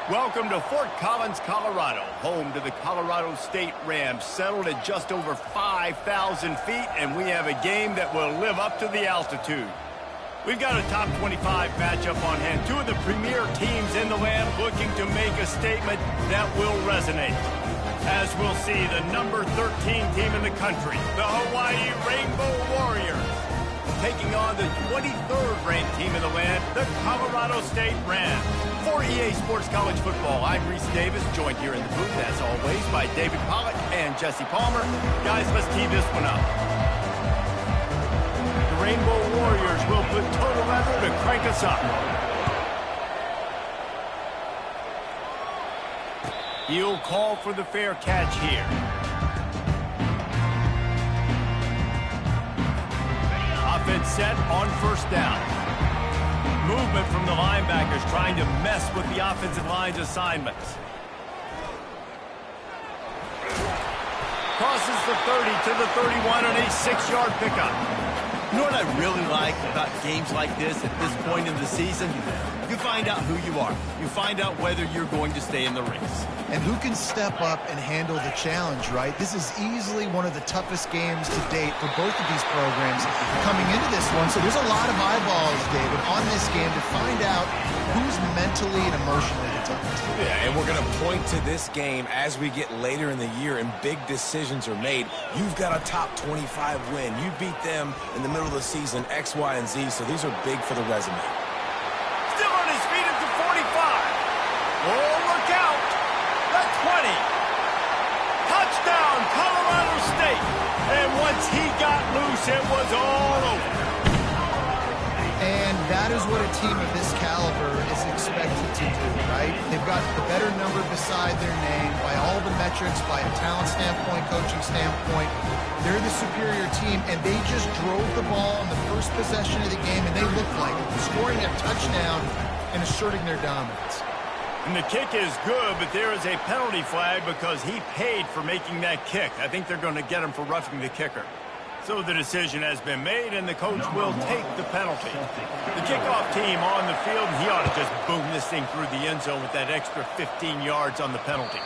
Welcome to Fort Collins, Colorado, home to the Colorado State Rams, settled at just over 5,000 feet, and we have a game that will live up to the altitude. We've got a top 25 matchup on hand, two of the premier teams in the land looking to make a statement that will resonate. As we'll see, the number 13 team in the country, the Hawaii Rainbow Warriors, taking on the 23rd ranked team in the land, the Colorado State Rams. For EA Sports College Football, I'm Reese Davis, joined here in the booth, as always, by David Pollack and Jesse Palmer. Guys, let's tee this one up. The Rainbow Warriors will put total leather to crank us up. He'll call for the fair catch here. Offense set on first down. Movement from the linebackers trying to mess with the offensive line's assignments. Crosses the 30 to the 31 on a 6-yard pickup. You know what I really like about games like this at this point in the season? You find out who you are. You find out whether you're going to stay in the race. And who can step up and handle the challenge, right? This is easily one of the toughest games to date for both of these programs coming into this one. So there's a lot of eyeballs, David, on this game to find out who's mentally and emotionally the toughest. Yeah, and we're going to point to this game as we get later in the year and big decisions are made. You've got a top 25 win. You beat them in the middle of the season, X, Y, and Z, so these are big for the resume. Still on his feet at the 45. Oh, look out. The 20. Touchdown, Colorado State. And once he got loose, it was all over. And that is what a team of this caliber is expected to do, right? They've got the better number beside their name by all the metrics, by a talent standpoint, coaching standpoint. They're the superior team, and they just drove the ball on the first possession of the game, and they looked like it, scoring a touchdown and asserting their dominance. And the kick is good, but there is a penalty flag because he paid for making that kick. I think they're going to get him for roughing the kicker. So the decision has been made, and the coach will take the penalty. The kickoff team on the field, and he ought to just boom this thing through the end zone with that extra 15 yards on the penalty.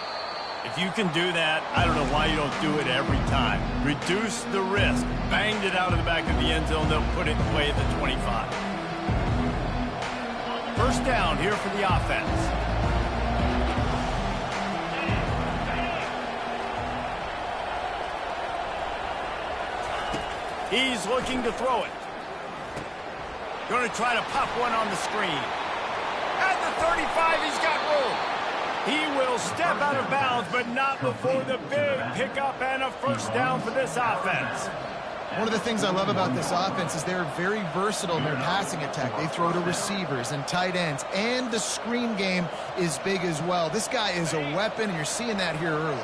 If you can do that, I don't know why you don't do it every time. Reduce the risk. Banged it out of the back of the end zone. They'll put it away at the 25. First down here for the offense. He's looking to throw it. Going to try to pop one on the screen. At the 35, he's got room. He will step out of bounds, but not before the big pickup and a first down for this offense. One of the things I love about this offense is they're very versatile in their passing attack. They throw to receivers and tight ends, and the screen game is big as well. This guy is a weapon, and you're seeing that here early.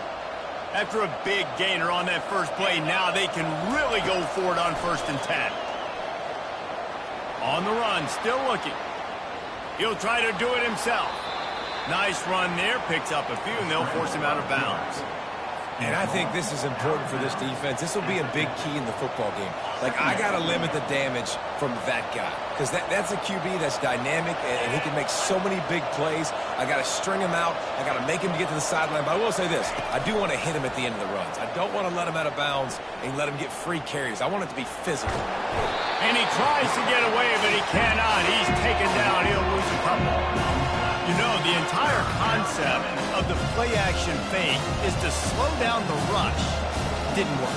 After a big gainer on that first play, now they can really go for it on 1st and 10. On the run, still looking. He'll try to do it himself. Nice run there, picks up a few, and they'll force him out of bounds. And I think this is important for this defense. This will be a big key in the football game. Like, I got to limit the damage from that guy. Because that's a QB that's dynamic, and he can make so many big plays. I got to string him out. I got to make him get to the sideline. But I will say this. I do want to hit him at the end of the runs. I don't want to let him out of bounds and let him get free carries. I want it to be physical. And he tries to get away, but he cannot. He's taken down. He'll lose a couple. You know, the entire concept of the play-action fake is to slow down the rush. Didn't work.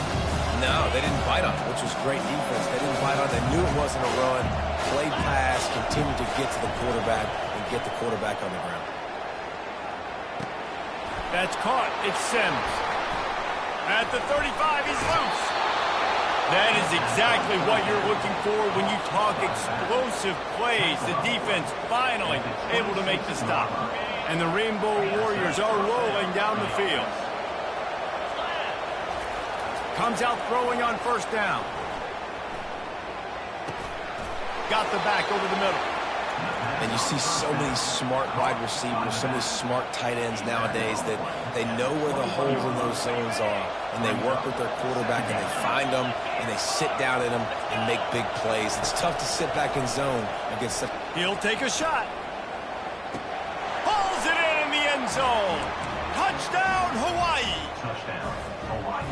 No, they didn't bite on it, which was great defense. They didn't bite on it. They knew it wasn't a run. Played pass, continued to get to the quarterback and get the quarterback on the ground. That's caught. It's Sims. At the 35, he's loose. That is exactly what you're looking for when you talk explosive plays. The defense finally able to make the stop. And the Rainbow Warriors are rolling down the field. Comes out throwing on first down. Got the back over the middle. And you see so many smart wide receivers, so many smart tight ends nowadays that they know where the holes in those zones are, and they work with their quarterback, and they find them, and they sit down in them and make big plays. It's tough to sit back in zone against them. He'll take a shot. Pulls it in, and end zone. Touchdown, Hawaii. Touchdown, Hawaii.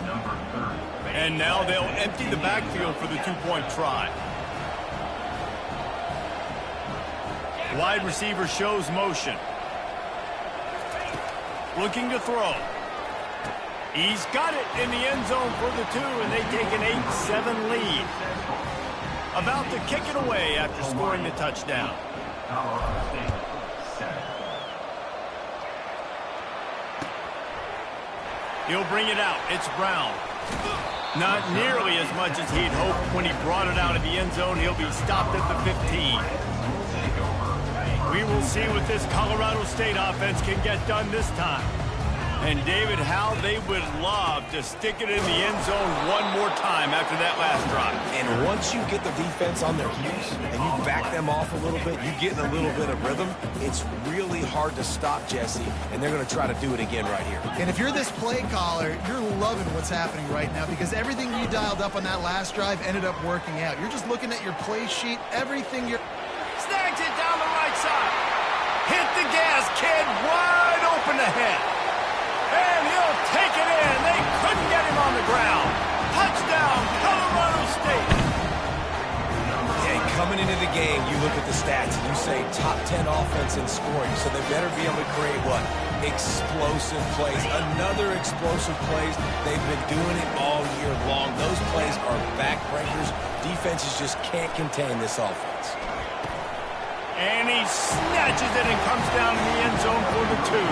Number 30. And now they'll empty the backfield for the two-point try. Wide receiver shows motion. Looking to throw. He's got it in the end zone for the 2, and they take an 8-7 lead. About to kick it away after scoring the touchdown. Colorado State, 7. He'll bring it out. It's Brown. Not nearly as much as he'd hoped when he brought it out of the end zone. He'll be stopped at the 15. We will see what this Colorado State offense can get done this time. And, David, how they would love to stick it in the end zone one more time after that last drive. And once you get the defense on their heels and you back them off a little bit, you get in a little bit of rhythm, it's really hard to stop, Jesse, and they're going to try to do it again right here. And if you're this play caller, you're loving what's happening right now because everything you dialed up on that last drive ended up working out. You're just looking at your play sheet, everything you're... Snags it down the right side. Hit the gas, kid, wide open ahead. And he'll take it in. They couldn't get him on the ground. Touchdown, Colorado State. Yeah, coming into the game, you look at the stats and you say top 10 offense in scoring, so they better be able to create what? Explosive plays. Another explosive plays. They've been doing it all year long. Those plays are backbreakers. Defenses just can't contain this offense. And he snatches it and comes down in the end zone for the 2.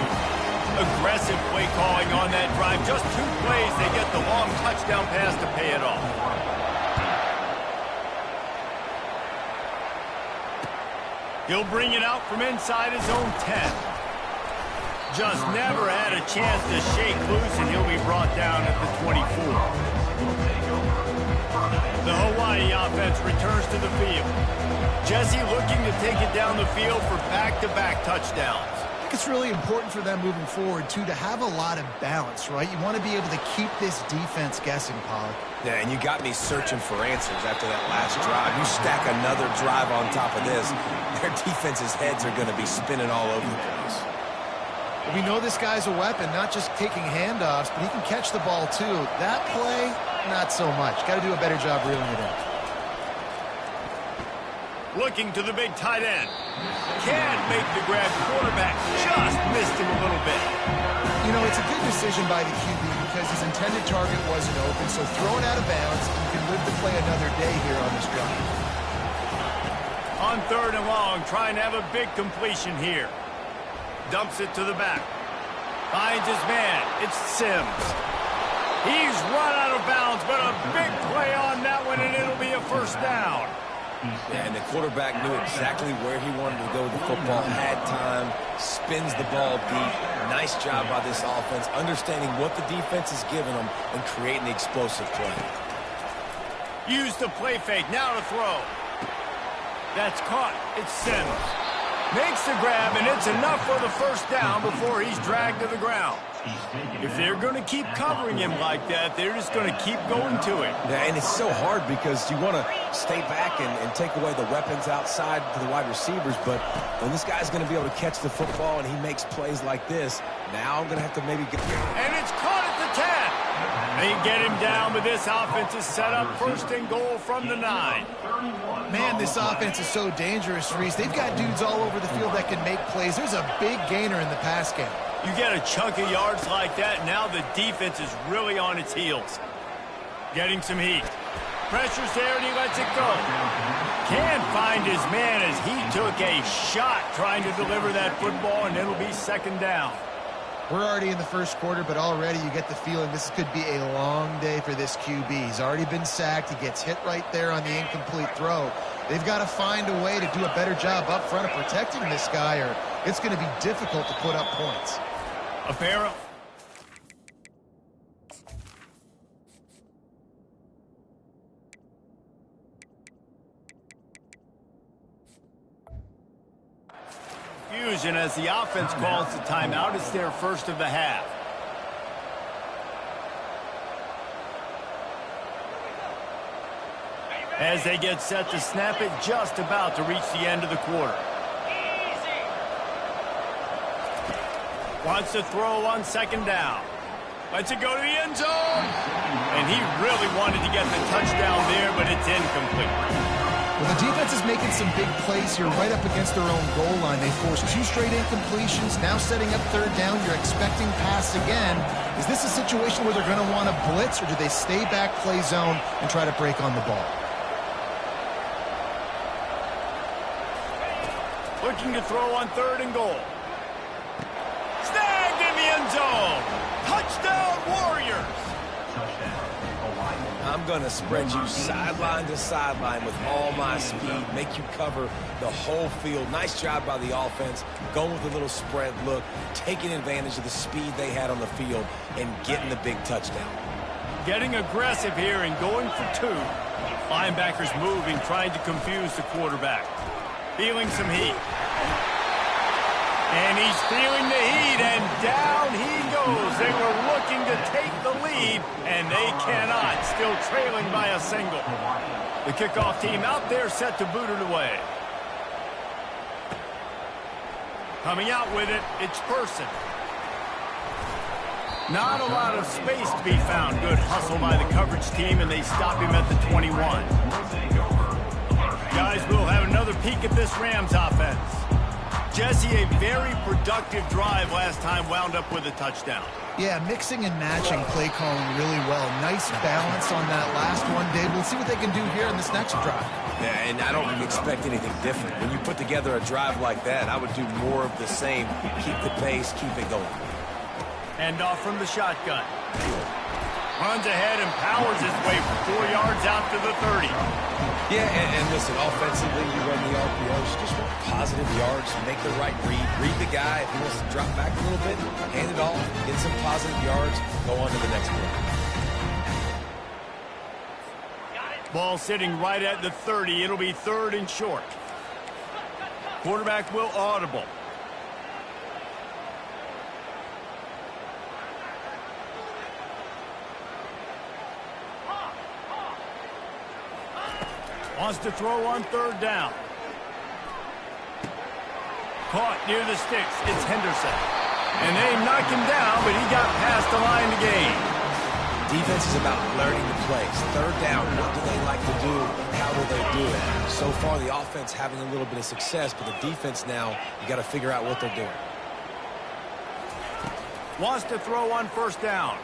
Aggressive play calling on that drive. Just 2 plays, they get the long touchdown pass to pay it off. He'll bring it out from inside his own 10. Just never had a chance to shake loose, and he'll be brought down at the 24. The Hawaii offense returns to the field. Jesse looking to take it down the field for back-to-back touchdowns. I think it's really important for them moving forward, too, to have a lot of balance, right? You want to be able to keep this defense guessing, Pollock. Yeah, and you got me searching for answers after that last drive. You stack another drive on top of this, their defense's heads are going to be spinning all over the place. We know this guy's a weapon, not just taking handoffs, but he can catch the ball, too. That play, not so much. Got to do a better job reeling it in. Looking to the big tight end. Can't make the grab. Quarterback just missed him a little bit. You know, it's a good decision by the QB because his intended target wasn't open, so throw it out of bounds, and you can live to play another day here on this drive. On 3rd and long, trying to have a big completion here. Dumps it to the back. Finds his man. It's Sims. He's run out of bounds, but a big play on that one, and it'll be a first down. Yeah, and the quarterback knew exactly where he wanted to go with the football, had time, spins the ball deep. Nice job by this offense, understanding what the defense is giving them and creating the explosive play. Use the play fake, now to throw. That's caught. It's Sims. Makes the grab, and it's enough for the first down before he's dragged to the ground. If they're going to keep covering him like that, they're just going to keep going to it. Yeah, and it's so hard because you want to stay back and take away the weapons outside to the wide receivers, but when this guy's going to be able to catch the football and he makes plays like this, now I'm going to have to maybe get... And it's caught at the 10. They get him down, but this offense is set up 1st and goal from the 9. Man, this offense is so dangerous, Reese. They've got dudes all over the field that can make plays. There's a big gainer in the pass game. You get a chunk of yards like that, now the defense is really on its heels. Getting some heat. Pressure's there, and he lets it go. Can't find his man as he took a shot trying to deliver that football, and it'll be 2nd down. We're already in the 1st quarter, but already you get the feeling this could be a long day for this QB. He's already been sacked. He gets hit right there on the incomplete throw. They've got to find a way to do a better job up front of protecting this guy, or it's going to be difficult to put up points. A pair of... Fusion as the offense calls the timeout. It's their first of the half. As they get set to snap it, just about to reach the end of the quarter. Wants to throw on second down. Lets it go to the end zone. And he really wanted to get the touchdown there, but it's incomplete. Well, the defense is making some big plays here right up against their own goal line. They forced 2 straight incompletions, now setting up third down. You're expecting pass again. Is this a situation where they're going to want to blitz, or do they stay back, play zone, and try to break on the ball? Looking to throw on third and goal. Snagged in the end zone. Touchdown, Warriors. Touchdown, Hawaii. I'm going to spread you sideline to sideline with all my speed, make you cover the whole field. Nice job by the offense, going with a little spread look, taking advantage of the speed they had on the field, and getting the big touchdown. Getting aggressive here and going for 2. Linebackers moving, trying to confuse the quarterback. Feeling some heat. And he's feeling the heat, and down he goes. They were looking to take the lead, and they cannot. Still trailing by a single. The kickoff team out there set to boot it away. Coming out with it, it's Person. Not a lot of space to be found. Good hustle by the coverage team, and they stop him at the 21. Guys, we'll have another peek at this Rams offense. Jesse, a very productive drive last time, wound up with a touchdown. Yeah, mixing and matching play calling really well. Nice balance on that last one, Dave. We'll see what they can do here in this next drive. Yeah, and I don't expect anything different. When you put together a drive like that, I would do more of the same. Keep the pace, keep it going. And off from the shotgun. Runs ahead and powers his way for 4 yards out to the 30. Yeah, and listen, offensively, you run the RPOs, just want positive yards, make the right read the guy. If he wants to drop back a little bit, hand it off, get some positive yards, go on to the next play. Ball sitting right at the 30. It'll be 3rd and short. Quarterback will audible. Wants to throw on 3rd down. Caught near the sticks. It's Henderson. And they knock him down, but he got past the line to gain. Defense is about learning the plays. 3rd down, what do they like to do? How do they do it? So far, the offense having a little bit of success, but the defense now, you got to figure out what they're doing. Wants to throw on 1st down.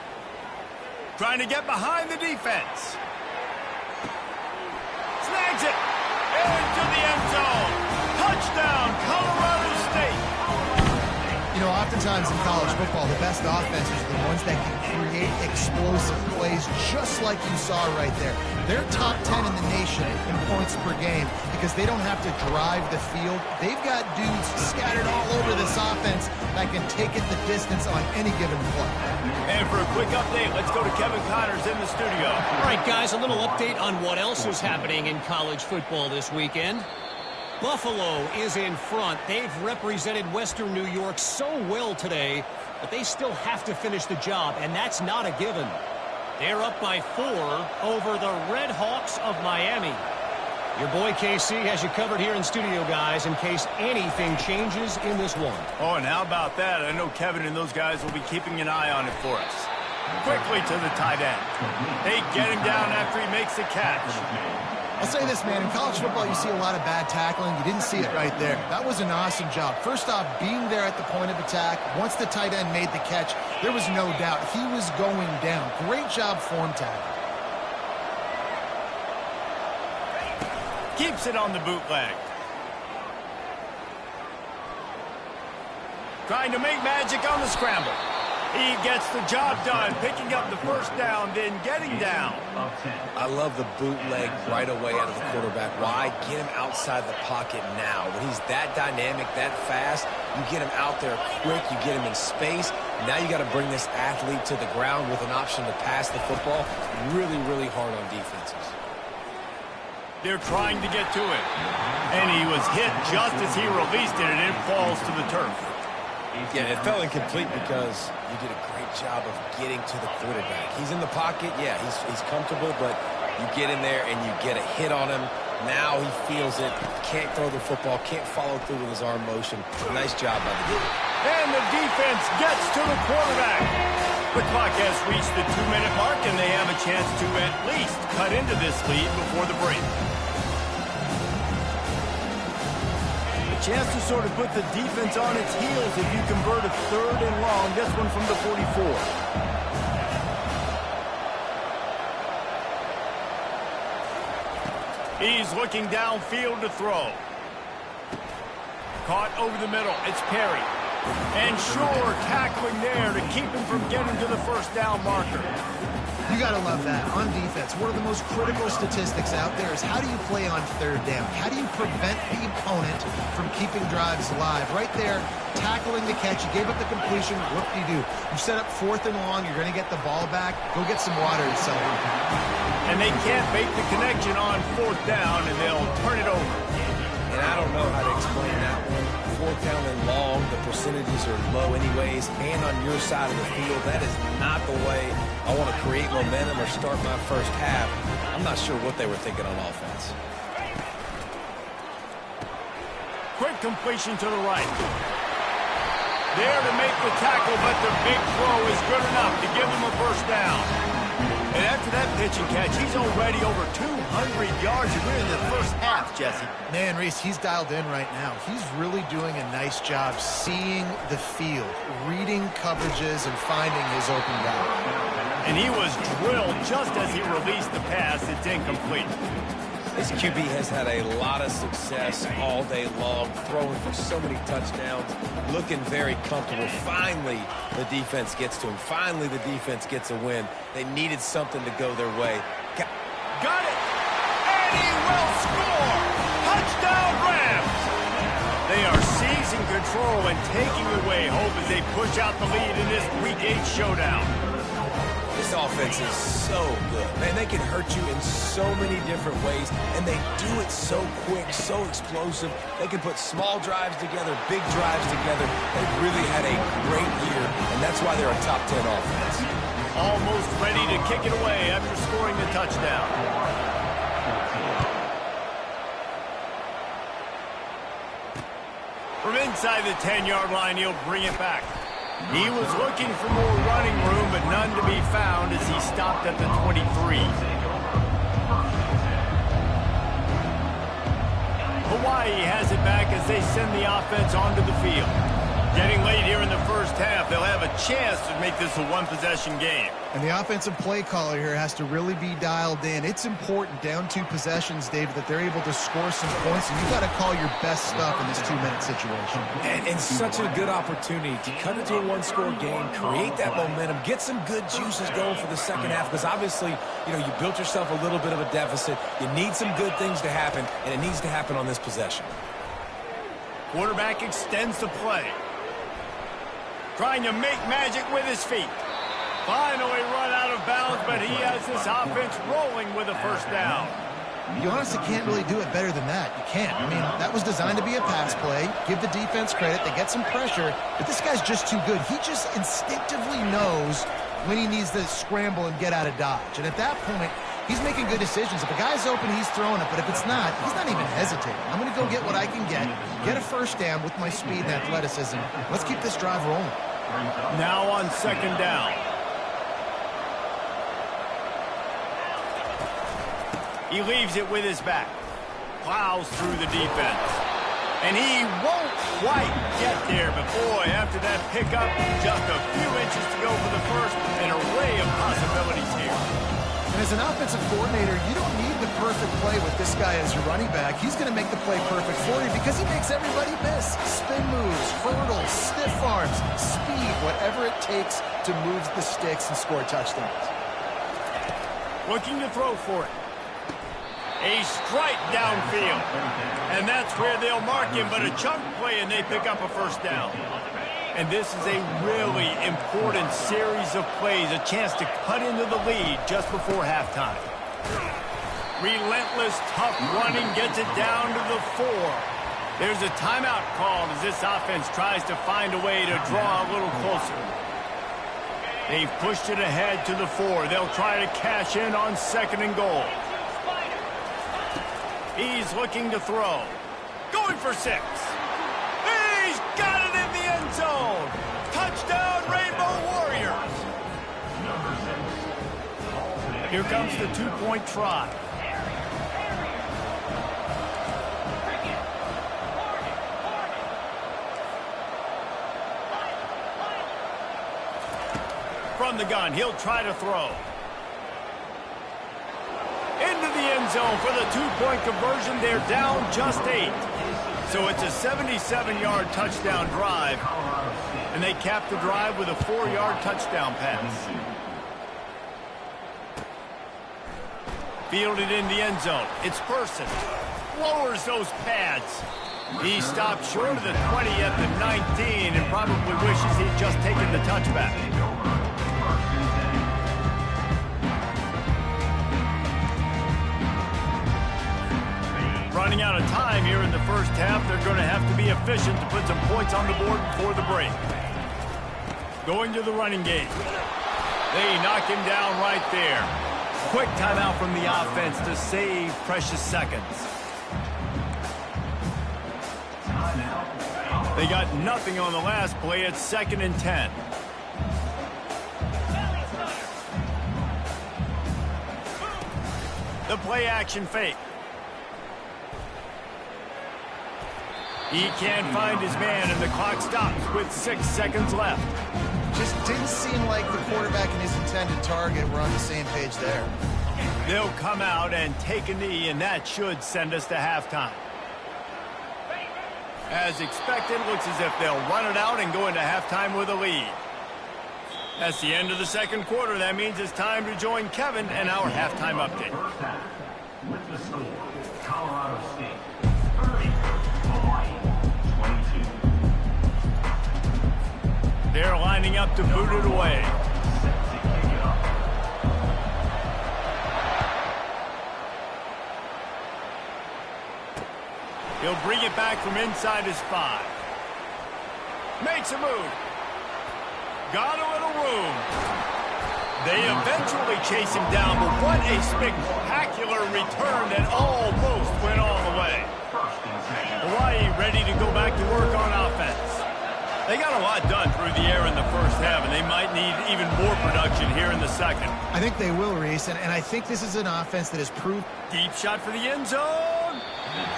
Trying to get behind the defense. Snags it into the end zone. Touchdown, Colorado State. You know, oftentimes in college football, the best offenses are the ones that can create explosive plays just like you saw right there. They're top 10 in the nation in points per game because they don't have to drive the field. They've got dudes scattered all over this offense that can take it the distance on any given play. And for a quick update, let's go to Kevin Connors in the studio. All right, guys, a little update on what else is happening in college football this weekend. Buffalo is in front. They've represented Western New York so well today, but they still have to finish the job, and that's not a given. They're up by 4 over the Red Hawks of Miami. Your boy KC has you covered here in studio, guys, in case anything changes in this one. Oh, and how about that? I know Kevin and those guys will be keeping an eye on it for us. Quickly to the tight end. They get him down after he makes the catch. I'll say this, man, in college football you see a lot of bad tackling. You didn't see it right there. That was an awesome job. First off, being there at the point of attack. Once the tight end made the catch, there was no doubt he was going down. Great job form tackle. Keeps it on the bootleg. Trying to make magic on the scramble. He gets the job done, picking up the 1st down, then getting down. I love the bootleg right away out of the quarterback. Why? Get him outside the pocket now. When he's that dynamic, that fast, you get him out there quick, you get him in space. Now you got to bring this athlete to the ground with an option to pass the football. Really, really hard on defenses. They're trying to get to it. And he was hit just as he released it, and it falls to the turf. Yeah, it fell incomplete because you did a great job of getting to the quarterback. He's in the pocket, yeah, he's comfortable, but you get in there and you get a hit on him. Now he feels it, can't throw the football, can't follow through with his arm motion. Nice job by the defense. And the defense gets to the quarterback. The clock has reached the 2-minute mark, and they have a chance to at least cut into this lead before the break. A chance to sort of put the defense on its heels if you convert a 3rd and long. This one from the 44. He's looking downfield to throw. Caught over the middle. It's Perry. And sure, tackling there to keep him from getting to the first down marker. You got to love that. On defense, one of the most critical statistics out there is how do you play on 3rd down? How do you prevent the opponent from keeping drives alive? Right there, tackling the catch. You gave up the completion. What do? You set up 4th and long. You're going to get the ball back. Go get some water yourself. And they can't make the connection on 4th down, and they'll turn it over. And I don't know how to explain that one. 4th down and long, the percentages are low anyways, and on your side of the field, that is not the way I want to create momentum or start my first half. I'm not sure what they were thinking on offense. Quick completion to the right. There to make the tackle, but the big throw is good enough to give them a first down. And after that pitch and catch, he's already over 200 yards, and we're in the first half, Jesse. Man, Reese, he's dialed in right now. He's really doing a nice job seeing the field, reading coverages, and finding his open guy. And he was drilled just as he released the pass. It's incomplete. This QB has had a lot of success all day long, throwing for so many touchdowns, looking very comfortable. Finally, the defense gets to him. Finally, the defense gets a win. They needed something to go their way. Got it! And he will score! Touchdown, Rams! They are seizing control and taking away hope as they push out the lead in this Week 8 showdown. This offense is so good. Man, they can hurt you in so many different ways, and they do it so quick, so explosive. They can put small drives together, big drives together. They've really had a great year, and that's why they're a top 10 offense. Almost ready to kick it away after scoring the touchdown. From inside the 10-yard line, he'll bring it back. He was looking for more running room, but none to be found as he stopped at the 23. Hawaii has it back as they send the offense onto the field. Getting late here in the first half, they'll have a chance to make this a one-possession game. And the offensive play caller here has to really be dialed in. It's important down 2 possessions, David, that they're able to score some points, and you've got to call your best stuff in this 2-minute situation. And such a good opportunity to cut into a 1-score game, create that momentum, get some good juices going for the second half, because obviously, you know, you built yourself a little bit of a deficit. You need some good things to happen, and it needs to happen on this possession. Quarterback extends the play. Trying to make magic with his feet. Finally run out of bounds, but he has this offense rolling with a first down. You honestly can't really do it better than that. You can't. I mean, that was designed to be a pass play. Give the defense credit. They get some pressure, but this guy's just too good. He just instinctively knows when he needs to scramble and get out of dodge. And at that point, he's making good decisions. If a guy's open, he's throwing it. But if it's not, he's not even hesitating. I'm going to go get what I can get a first down with my speed and athleticism. Let's keep this drive rolling. Now on second down. He leaves it with his back. Plows through the defense. And he won't quite get there. But boy, after that pickup, just a few inches to go for the first. An array of possibilities here. And as an offensive coordinator, you don't need the perfect play with this guy as your running back. He's going to make the play perfect for you because he makes everybody miss. Spin moves, hurdles, stiff arms, speed, whatever it takes to move the sticks and score touchdowns. Looking to throw for it. A strike downfield. And that's where they'll mark him, but a chunk play and they pick up a first down. And this is a really important series of plays, a chance to cut into the lead just before halftime. Relentless, tough running gets it down to the 4. There's a timeout called as this offense tries to find a way to draw a little closer. They've pushed it ahead to the 4. They'll try to cash in on 2nd and goal. He's looking to throw. Going for 6. He's got it in the end zone. Here comes the two-point try. From the gun, he'll try to throw. Into the end zone for the two-point conversion. They're down just 8. So it's a 77-yard touchdown drive. And they cap the drive with a 4-yard touchdown pass. Fielded in the end zone. It's Person. Lowers those pads. He stopped short of the 20 at the 19 and probably wishes he'd just taken the touchback. Running out of time here in the first half. They're going to have to be efficient to put some points on the board before the break. Going to the running game. They knock him down right there. Quick timeout from the offense to save precious seconds. They got nothing on the last play. It's 2nd and 10. The play action fake. He can't find his man, and the clock stops with 6 seconds left. Just didn't seem like the quarterback and his intended target were on the same page there. They'll come out and take a knee, and that should send us to halftime. As expected, looks as if they'll run it out and go into halftime with a lead. That's the end of the second quarter. That means it's time to join Kevin and our halftime update. With the score, Colorado State 30, Hawaii 22. They're lining up to boot it away. He'll bring it back from inside his 5. Makes a move. Got a little room. They eventually chase him down, but what a spectacular return that almost went all the way. Hawaii ready to go back to work on offense. They got a lot done through the air in the first half, and they might need even more production here in the second. I think they will, Reese, and I think this is an offense that has proved... Deep shot for the end zone.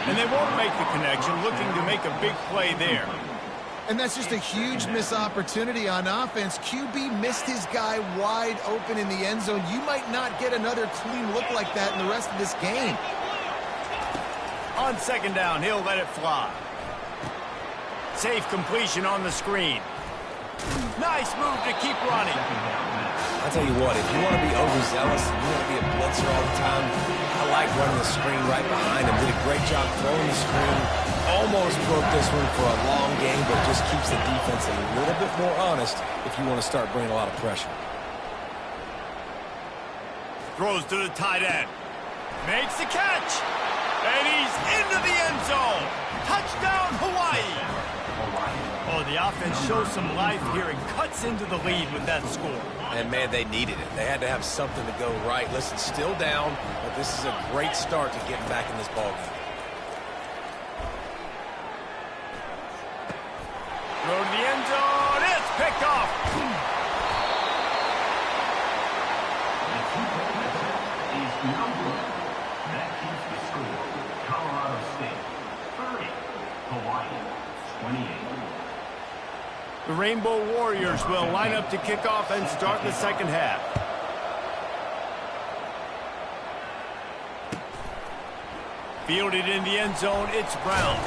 And they won't make the connection, looking to make a big play there. And that's just a huge missed opportunity on offense. QB missed his guy wide open in the end zone. You might not get another clean look like that in the rest of this game. On second down, he'll let it fly. Safe completion on the screen. Nice move to keep running. I'll tell you what, if you want to be overzealous and you want to be a blitzer all the time, I like running the screen right behind him. Did a great job throwing the screen. Almost broke this one for a long game, but just keeps the defense a little bit more honest if you want to start bringing a lot of pressure. Throws to the tight end. Makes the catch. And he's into the end zone. Touchdown, Hawaii. Oh, the offense shows some life here and cuts into the lead with that score. And, man, they needed it. They had to have something to go right. Listen, still down, but this is a great start to getting back in this ballgame. Throw to the end zone. It's picked off. That keeps the score. Colorado State 30, Hawaii 28. The Rainbow Warriors will line up to kick off and start the second half. Fielded in the end zone, it's Brown.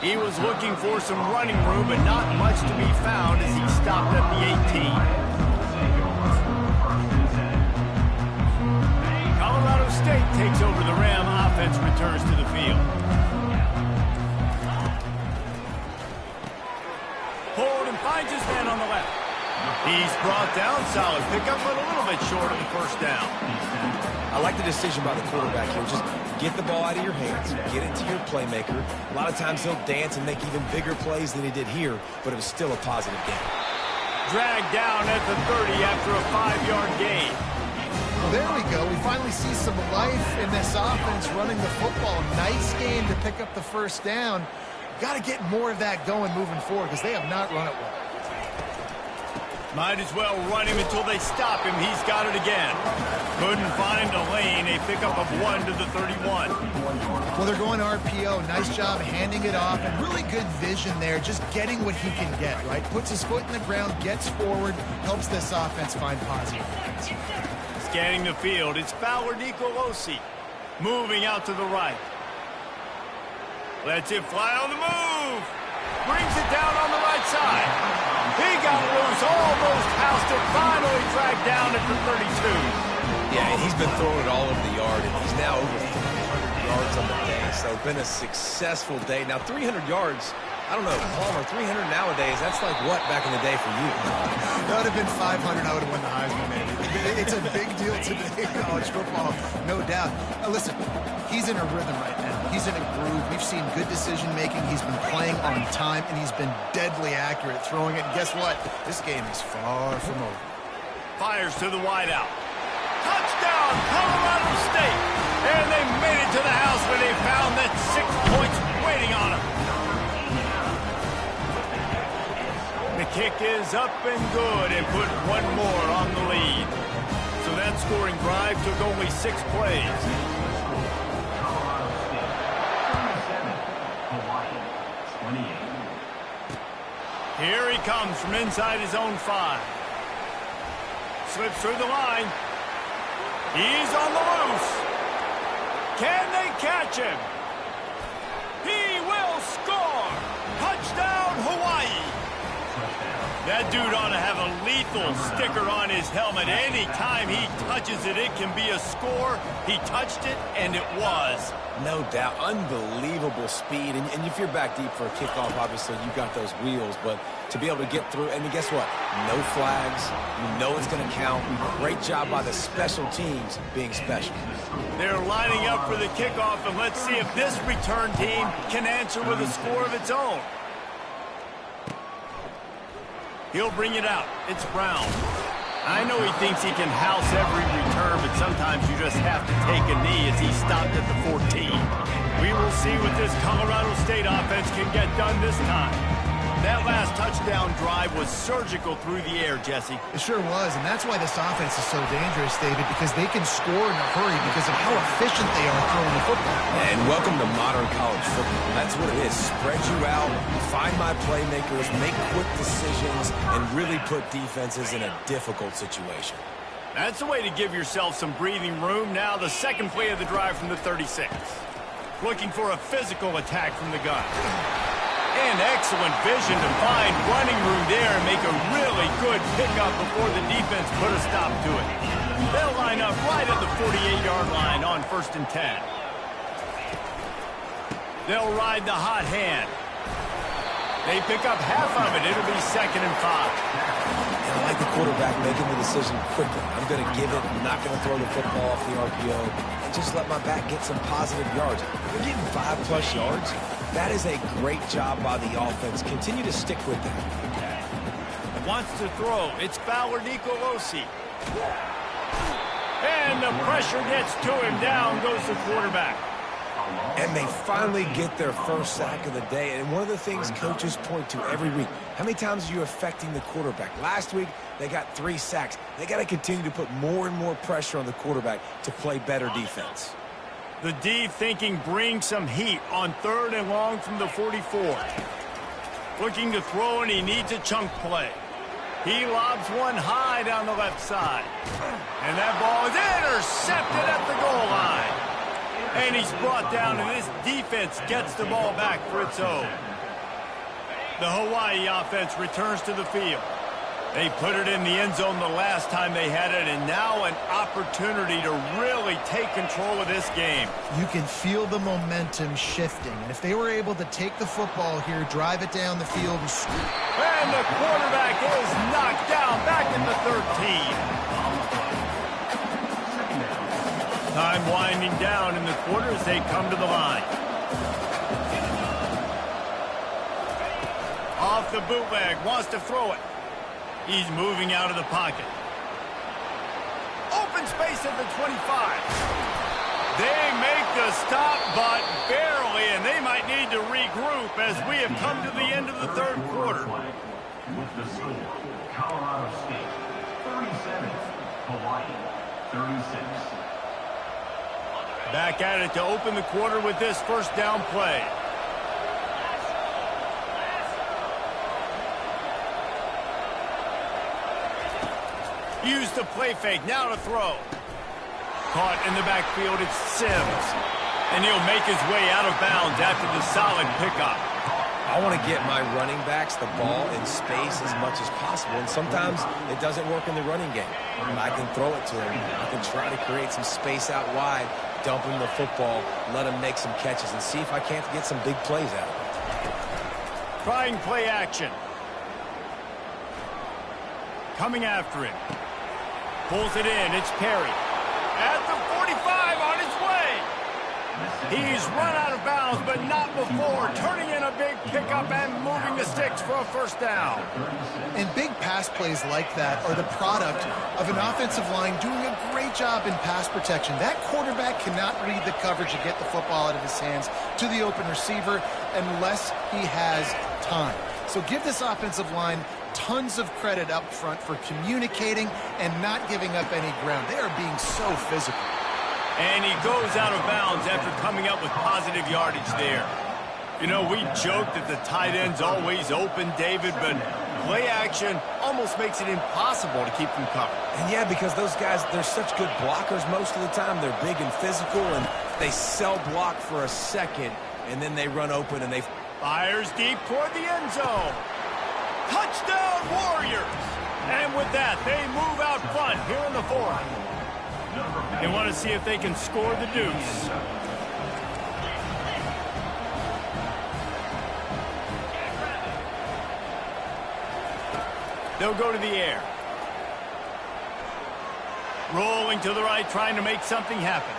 He was looking for some running room, but not much to be found as he stopped at the 18. Colorado State takes over the Ram. Offense returns to the field. Hold and finds his man on the left. He's brought down. Solid pickup, but a little bit short of the first down. I like the decision by the quarterback here. Just get the ball out of your hands, get it to your playmaker. A lot of times he'll dance and make even bigger plays than he did here, but it was still a positive game. Dragged down at the 30 after a 5-yard gain. Well, there we go. We finally see some life in this offense running the football. Nice game to pick up the first down. Got to get more of that going moving forward because they have not run it well. Might as well run him until they stop him. He's got it again. Couldn't find a lane. A pickup of 1 to the 31. Well, they're going RPO. Nice job handing it off, and really good vision there, just getting what he can get, right? Puts his foot in the ground, gets forward, helps this offense find positive points. Scanning the field, it's Fraudarolo. Moving out to the right. Lets it fly on the move. Brings it down on the right side. He got loose, almost housed it, finally dragged down at the 32. Yeah, and he's been throwing it all over the yard, and he's now over 300 yards on the day. So it's been a successful day. Now, 300 yards, I don't know, Palmer, 300 nowadays, that's like what back in the day for you? That would have been 500, I would have won the Heisman, maybe. It's a big deal today in college football, no doubt. Now, listen, he's in a rhythm right now. He's in a groove. We've seen good decision-making. He's been playing on time, and he's been deadly accurate throwing it. And guess what? This game is far from over. Fires to the wideout. Touchdown, Colorado State! And they made it to the house where they found that 6 points waiting on them. The kick is up and good and put one more on the lead. So that scoring drive took only 6 plays. Here he comes from inside his own 5. Slips through the line. He's on the loose. Can they catch him? He will score. Touchdown, Hawaii. That dude ought to have a lethal sticker on his helmet. Anytime he touches it, it can be a score. He touched it, and it was. No doubt. Unbelievable speed. And if you're back deep for a kickoff, obviously, you got those wheels. But to be able to get through, and guess what? No flags. You know it's going to count. Great job by the special teams being special. They're lining up for the kickoff, and let's see if this return team can answer with a score of its own. He'll bring it out. It's Brown. I know he thinks he can house every return, but sometimes you just have to take a knee as he stopped at the 14. We will see what this Colorado State offense can get done this time. That last touchdown drive was surgical through the air, Jesse. It sure was, and that's why this offense is so dangerous, David, because they can score in a hurry because of how efficient they are throwing the football. And welcome to modern college football. That's what it is. Spread you out, find my playmakers, make quick decisions, and really put defenses in a difficult situation. That's a way to give yourself some breathing room. Now the second play of the drive from the 36. Looking for a physical attack from the gun. And excellent vision to find running room there and make a really good pickup before the defense put a stop to it. They'll line up right at the 48-yard line on 1st and 10. They'll ride the hot hand. They pick up half of it. It'll be 2nd and 5. And I like the quarterback making the decision quickly. I'm going to give it. I'm not going to throw the football off the RPO. And just let my back get some positive yards. We're getting 5+ yards. That is a great job by the offense. Continue to stick with that. Wants to throw. It's Fraudarolo. And the pressure gets to him. Down goes the quarterback. And they finally get their first sack of the day. And one of the things coaches point to every week, how many times are you affecting the quarterback? Last week, they got 3 sacks. They got to continue to put more and more pressure on the quarterback to play better defense. The D thinking bring some heat on 3rd and long from the 44. Looking to throw, and he needs a chunk play. He lobs one high down the left side. And that ball is intercepted at the goal line. And he's brought down, and this defense gets the ball back for its own. The Hawaii offense returns to the field. They put it in the end zone the last time they had it, and now an opportunity to really take control of this game. You can feel the momentum shifting, and if they were able to take the football here, drive it down the field, and score. And the quarterback is knocked down back at the 13. Time winding down in the quarter as they come to the line. Off the bootleg, wants to throw it. He's moving out of the pocket. Open space at the 25. They make the stop, but barely, and they might need to regroup as we have come to the end of the 3rd quarter. With the score, Colorado State 37, Hawaii 36. Back at it to open the quarter with this first down play. Use the play fake, now to throw. Caught in the backfield, it's Sims. And he'll make his way out of bounds after the solid pickup. I want to get my running backs the ball in space as much as possible, and sometimes it doesn't work in the running game. I can throw it to him. I can try to create some space out wide, dump him the football, let him make some catches, and see if I can't get some big plays out of it. Trying play action. Coming after him. Pulls it in, it's Perry. At the 45, on his way. He's run out of bounds, but not before. Turning in a big pickup and moving the sticks for a first down. And big pass plays like that are the product of an offensive line doing a great job in pass protection. That quarterback cannot read the coverage and get the football out of his hands to the open receiver unless he has time. So give this offensive line tons of credit up front for communicating and not giving up any ground. They are being so physical. And he goes out of bounds after coming up with positive yardage there. You know, we joke that the tight end's always open, David, but play action almost makes it impossible to keep them covered. And yeah, because those guys, they're such good blockers most of the time. They're big and physical, and they sell block for a second, and then they run open and they... Fires deep toward the end zone. Touchdown, Warriors! And with that, they move out front here in the fourth. They want to see if they can score the deuce. They'll go to the air. Rolling to the right, trying to make something happen.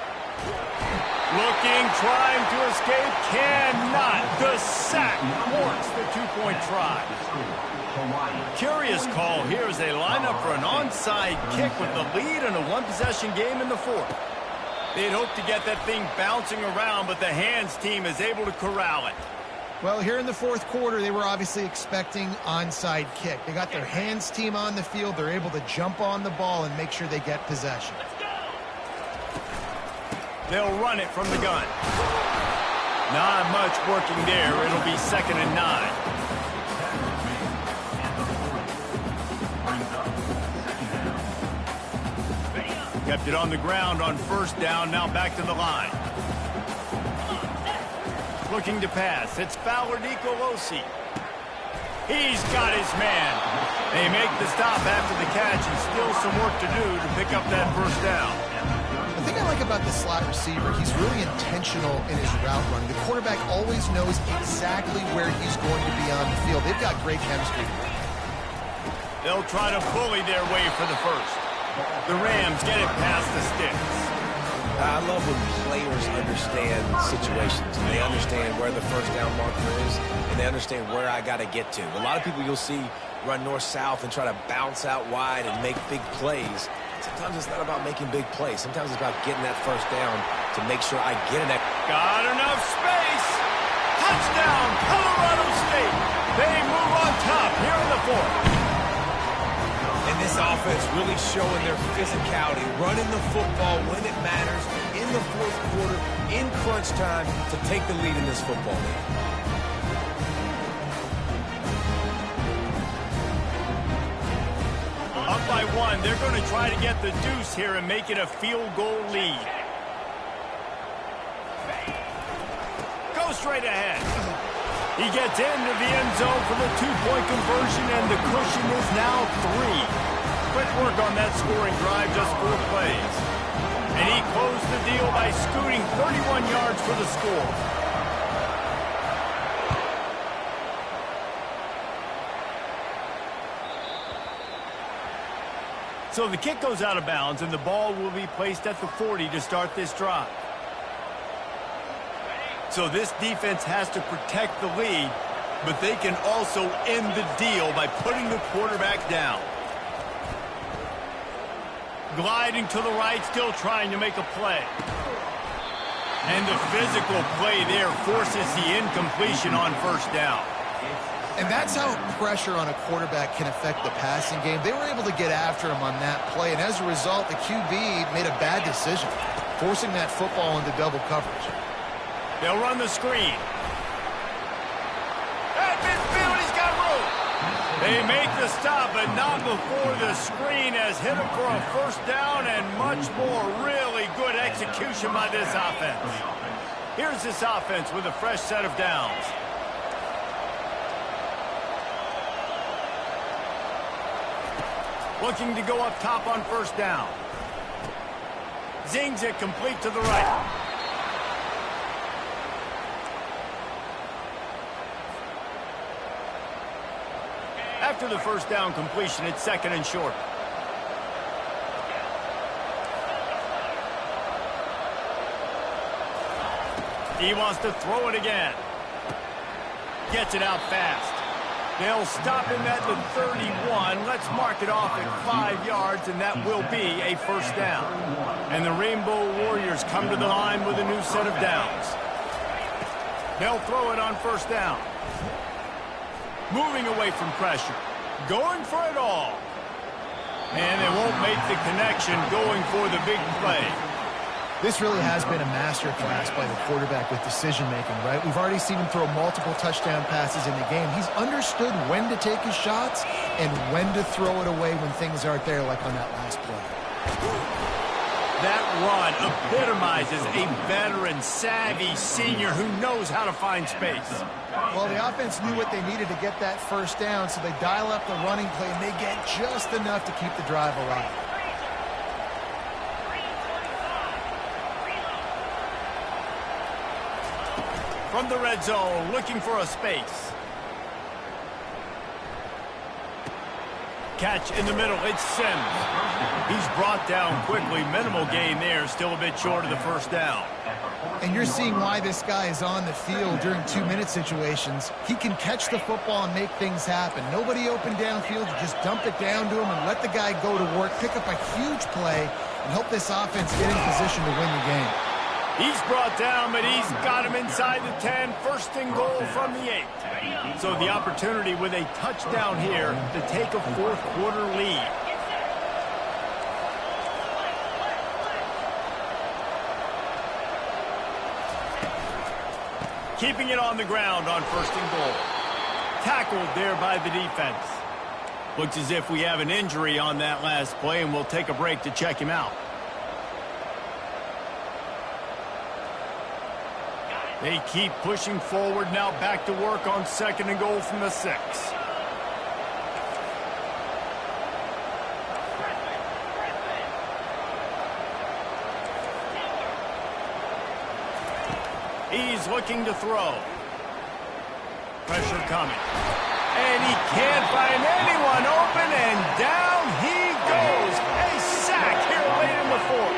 Looking, trying to escape, cannot. The sack thwarts the two-point try. Curious call here as they line up for an onside kick with the lead in a one-possession game in the fourth. They'd hope to get that thing bouncing around, but the hands team is able to corral it. Well, here in the fourth quarter, they were obviously expecting onside kick. They got their hands team on the field. They're able to jump on the ball and make sure they get possession. They'll run it from the gun. Not much working there. It'll be 2nd and 9. Kept it on the ground on first down. Now back to the line. Looking to pass. It's Fowler Nicolosi. He's got his man. They make the stop after the catch and still some work to do to pick up that first down. The thing I like about the slot receiver, he's really intentional in his route running. The quarterback always knows exactly where he's going to be on the field. They've got great chemistry. They'll try to bully their way for the first. The Rams get it past the sticks. I love when players understand situations. And they understand where the first down marker is, and they understand where I got to get to. A lot of people you'll see run north-south and try to bounce out wide and make big plays. Sometimes it's not about making big plays. Sometimes it's about getting that first down to make sure I get it. Got enough space. Touchdown, Colorado State. They move on top here in the fourth. And this offense really showing their physicality, running the football when it matters, in the fourth quarter, in crunch time, to take the lead in this football game. Up by 1, they're going to try to get the deuce here and make it a field goal lead. Go straight ahead. He gets into the end zone for the two-point conversion, and the cushion is now 3. Quick work on that scoring drive, just 4 plays. And he closed the deal by scooting 31 yards for the score. So the kick goes out of bounds, and the ball will be placed at the 40 to start this drive. So this defense has to protect the lead, but they can also end the deal by putting the quarterback down. Gliding to the right, still trying to make a play. And the physical play there forces the incompletion on first down. And that's how pressure on a quarterback can affect the passing game. They were able to get after him on that play, and as a result, the QB made a bad decision, forcing that football into double coverage. They'll run the screen. At midfield, he's got room. They make the stop, but not before the screen has hit him for a first down, and much more. Really good execution by this offense. Here's this offense with a fresh set of downs. Looking to go up top on first down. Zings it complete to the right. After the first down completion, it's second and short. He wants to throw it again. Gets it out fast. They'll stop him at the 31. Let's mark it off at 5 yards, and that will be a first down. And the Rainbow Warriors come to the line with a new set of downs. They'll throw it on first down. Moving away from pressure. Going for it all. And they won't make the connection going for the big play. This really has been a masterclass by the quarterback with decision-making, right? We've already seen him throw multiple touchdown passes in the game. He's understood when to take his shots and when to throw it away when things aren't there, like on that last play. That run epitomizes a veteran, savvy senior who knows how to find space. Well, the offense knew what they needed to get that first down, so they dial up the running play, and they get just enough to keep the drive alive. From the red zone, looking for a space. Catch in the middle, it's Sims. He's brought down quickly, minimal gain there, still a bit short of the first down. And you're seeing why this guy is on the field during 2-minute situations. He can catch the football and make things happen. Nobody open downfield, you just dump it down to him and let the guy go to work, pick up a huge play, and help this offense get in position to win the game. He's brought down, but he's got him inside the 10. First and goal from the 8. So the opportunity with a touchdown here to take a fourth-quarter lead. Keeping it on the ground on first and goal. Tackled there by the defense. Looks as if we have an injury on that last play, and we'll take a break to check him out. They keep pushing forward, now back to work on second and goal from the 6. He's looking to throw. Pressure coming. And he can't find anyone open, and down he goes. A sack here late in the fourth.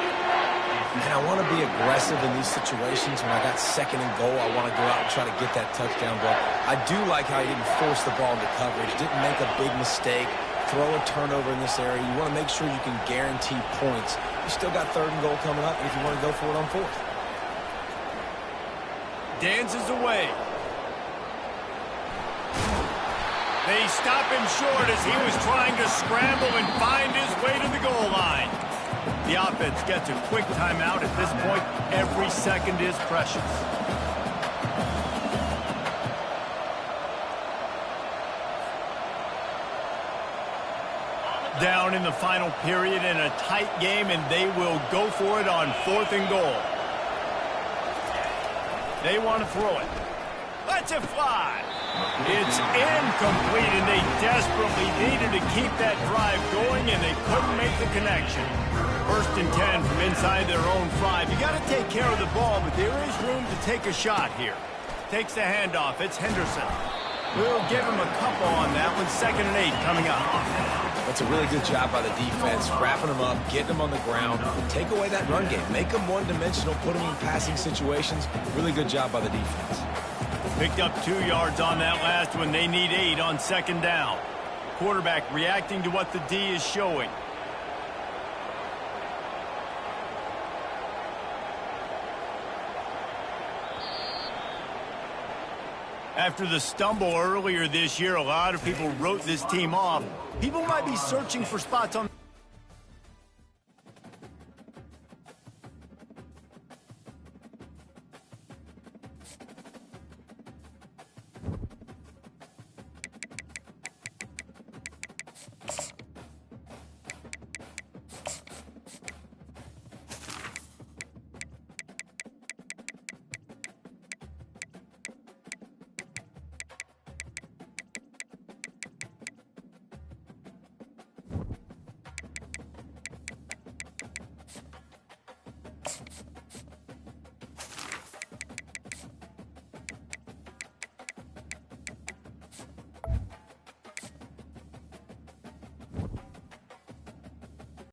And I want to be aggressive in these situations. When I got second and goal, I want to go out and try to get that touchdown. But I do like how he didn't force the ball into coverage, didn't make a big mistake, throw a turnover in this area. You want to make sure you can guarantee points. You still got third and goal coming up, and if you want to go for it on fourth. Dances away. They stop him short as he was trying to scramble and find his way to the goal line. The offense gets a quick timeout. At this point, every second is precious. Down in the final period in a tight game, and they will go for it on fourth and goal. They want to throw it. Let's it fly. It's incomplete, and they desperately needed to keep that drive going, and they couldn't make the connection. First and 10 from inside their own 5. You got to take care of the ball, but there is room to take a shot here. Takes the handoff. It's Henderson. We'll give him a couple on that one. Second and 8 coming up. That's a really good job by the defense, wrapping them up, getting them on the ground. Take away that run game. Make them one-dimensional, put them in passing situations. Really good job by the defense. Picked up 2 yards on that last one. They need 8 on second down. Quarterback reacting to what the D is showing. After the stumble earlier this year, a lot of people wrote this team off. People might be searching for spots on